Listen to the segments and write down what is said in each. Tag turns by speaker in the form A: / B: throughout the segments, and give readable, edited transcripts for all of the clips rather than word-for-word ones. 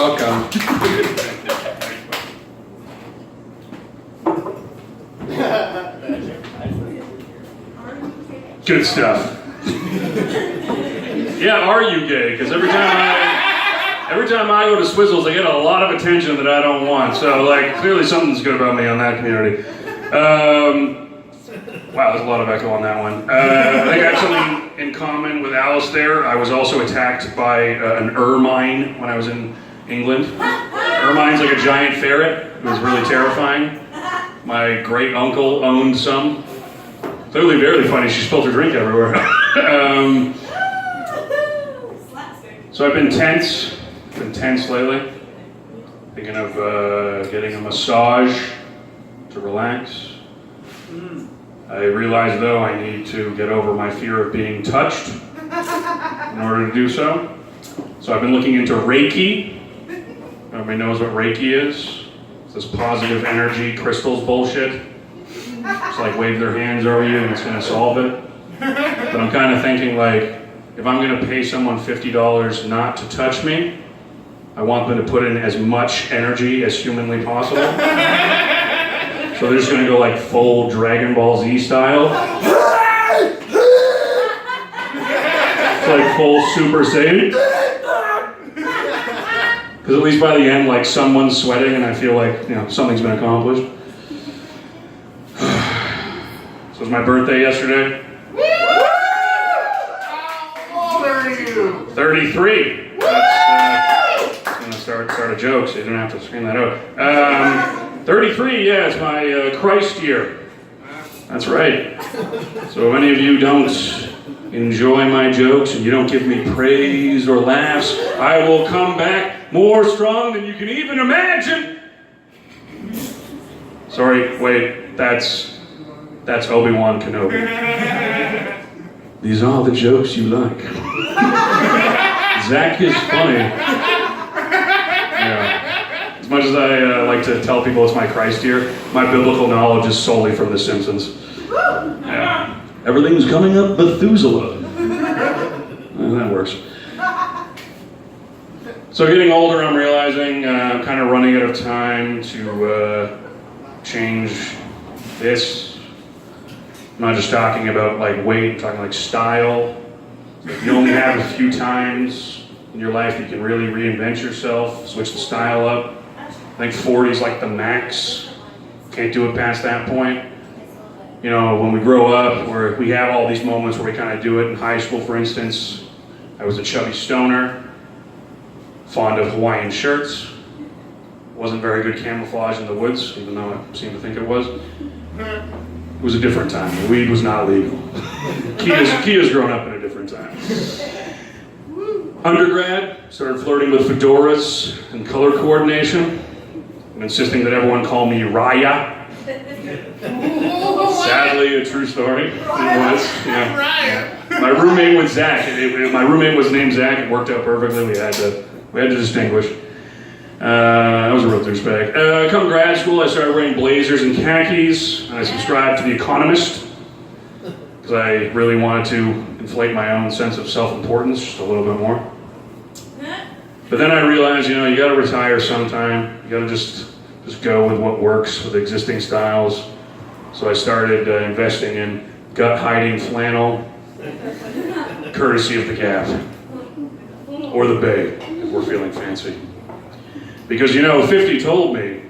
A: Welcome.
B: Good stuff. Yeah, are you gay? Because every time I go to Swizzles, I get a lot of attention that I don't want. So, like, clearly something's good about me on that community. Wow, there's a lot of echo on that one. I think I have something in common with Alice there. I was also attacked by an ermine when I was in England. Ermine's like a giant ferret. It was really terrifying. My great uncle owned some. Clearly very funny, she spilled her drink everywhere. So I've been tense lately. Thinking of getting a massage to relax. I realize though I need to get over my fear of being touched in order to do so. So I've been looking into Reiki. Everybody knows what Reiki is. It's this positive energy crystals bullshit. Just like wave their hands over you and it's gonna solve it. But I'm kind of thinking like, if I'm gonna pay someone $50 not to touch me, I want them to put in as much energy as humanly possible. So they're just gonna go like full Dragon Ball Z style. It's like full Super Saiyan. Because at least by the end, like someone's sweating and I feel like, you know, something's been accomplished. So it was my birthday yesterday.
A: How old are you?
B: 33. That's gonna start a joke, so you don't have to scream that out. 33, yeah, it's my Christ year. That's right. So if any of you don't enjoy my jokes and you don't give me praise or laughs, I will come back more strong than you can even imagine. Sorry, wait, that's Obi-Wan Kenobi. These are the jokes you like. Zach is funny. Yeah. As much as I like to tell people it's my Christ year, my biblical knowledge is solely from The Simpsons. Yeah. Everything's coming up Methuselah. That works. So getting older, I'm realizing I'm kind of running out of time to change this. I'm not just talking about like weight, I'm talking like style. You only have a few times in your life you can really reinvent yourself, switch the style up. I think 40 is like the max. Can't do it past that point. You know, when we grow up, we have all these moments where we kind of do it. In high school, for instance, I was a chubby stoner, fond of Hawaiian shirts. Wasn't very good camouflage in the woods, even though I seem to think it was. It was a different time. The weed was not legal. Kia's grown up in a different time. Undergrad, started flirting with fedoras and color coordination, and insisting that everyone call me Raya. Sadly, a true story. It was. Yeah. My roommate was Zach. My roommate was named Zach. It worked out perfectly. We had to distinguish. I was a real douchebag. Come grad school, I started wearing blazers and khakis, and I subscribed to The Economist because I really wanted to inflate my own sense of self-importance just a little bit more. But then I realized, you know, you got to retire sometime. You got to just go with what works with existing styles. So I started investing in gut-hiding flannel, courtesy of the Gap or the Bay, if we're feeling fancy. Because, you know, 50 told me,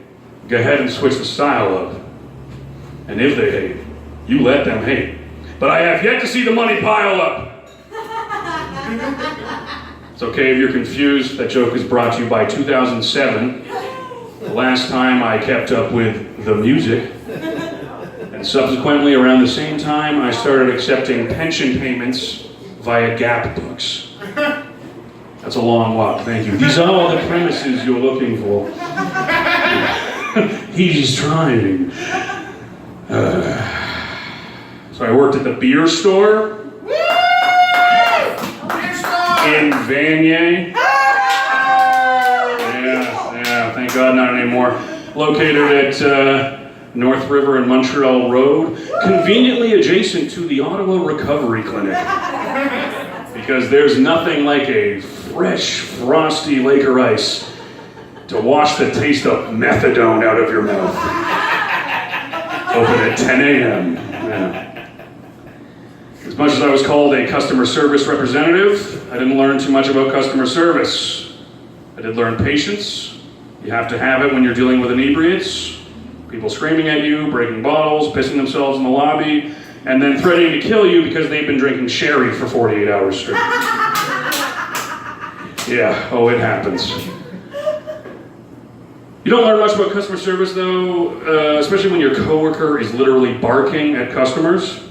B: go ahead and switch the style up. And if they hate, you let them hate. But I have yet to see the money pile up. It's okay if you're confused. That joke is brought to you by 2007. The last time I kept up with the music. And subsequently, around the same time, I started accepting pension payments via Gap books. That's a long walk, thank you. These are all the premises you're looking for. He's trying. So I worked at the beer store. In Vanier. Yeah, thank God not anymore. Located at North River and Montreal Road, conveniently adjacent to the Ottawa Recovery Clinic. Because there's nothing like a fresh, frosty Laker ice to wash the taste of methadone out of your mouth. Open at 10 a.m. Yeah. As much as I was called a customer service representative, I didn't learn too much about customer service. I did learn patience. You have to have it when you're dealing with inebriates. People screaming at you, breaking bottles, pissing themselves in the lobby, and then threatening to kill you because they've been drinking sherry for 48 hours straight. Yeah, oh, it happens. You don't learn much about customer service though, especially when your coworker is literally barking at customers.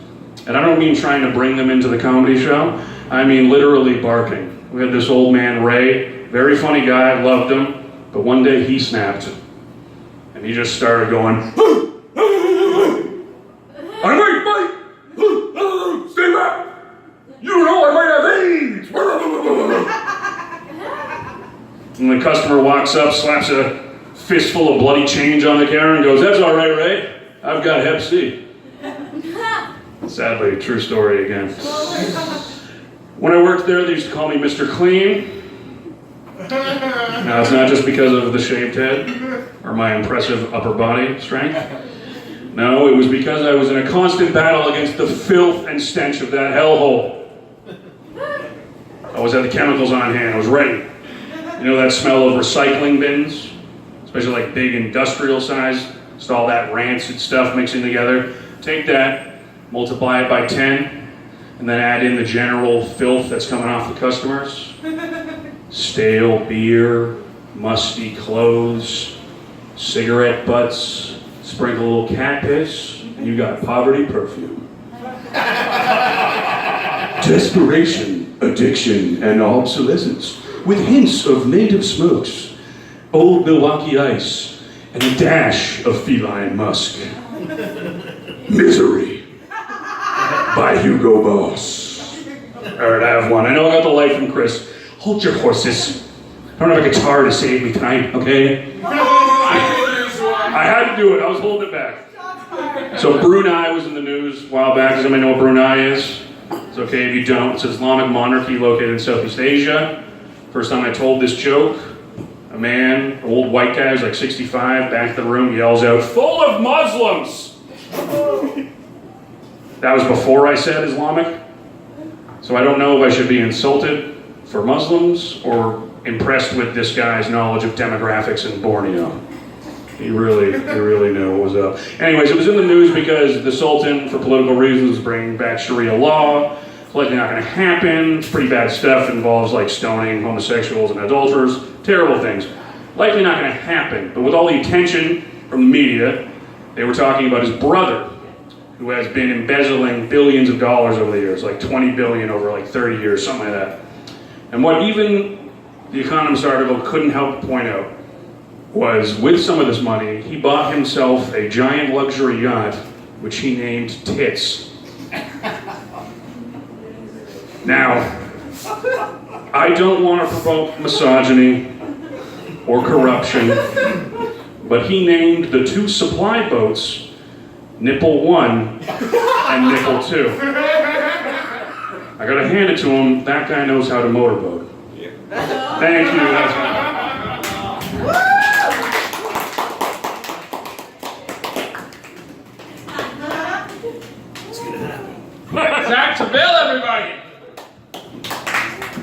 B: And I don't mean trying to bring them into the comedy show, I mean literally barking. We had this old man, Ray, very funny guy, loved him, but one day he snapped. And he just started going, I might bite! Stay back! You know I might have AIDS! And the customer walks up, slaps a fistful of bloody change on the counter and goes, that's all right, Ray. I've got Hep C. Sadly, true story again. When I worked there, they used to call me Mr. Clean. Now, it's not just because of the shaved head or my impressive upper body strength. No, it was because I was in a constant battle against the filth and stench of that hellhole. I always had the chemicals on hand. I was ready. You know that smell of recycling bins? Especially like big industrial size. Just all that rancid stuff mixing together. Take that, multiply it by 10, and then add in the general filth that's coming off the customers. Stale beer, musty clothes, cigarette butts, sprinkle a little cat piss, and you got poverty perfume. Desperation, addiction, and obsolescence, with hints of native smokes, old Milwaukee ice, and a dash of feline musk. Misery, by Hugo Boss. All right, I have one. I know I got the light from Chris. Hold your horses. I don't have a guitar to save me tonight, okay? I had to do it. I was holding it back. So Brunei was in the news a while back. Does anybody know what Brunei is? It's okay if you don't. It's an Islamic monarchy located in Southeast Asia. First time I told this joke, a man, an old white guy who's like 65, back of the room, yells out, full of Muslims! That was before I said Islamic. So I don't know if I should be insulted for Muslims or impressed with this guy's knowledge of demographics in Borneo. He really knew what was up. Anyways, it was in the news because the Sultan, for political reasons, is bringing back Sharia law. It's likely not going to happen. It's pretty bad stuff. It involves like stoning homosexuals and adulterers. Terrible things. Likely not going to happen. But with all the attention from the media, they were talking about his brother, who has been embezzling billions of dollars over the years, like 20 billion over like 30 years, something like that. And what even the Economist article couldn't help but point out was, with some of this money, he bought himself a giant luxury yacht, which he named Tits. Now, I don't want to provoke misogyny or corruption, but he named the two supply boats Nipple 1 and Nipple 2. I gotta hand it to him, that guy knows how to motorboat. Thank you.
A: Zach to Bill, everybody!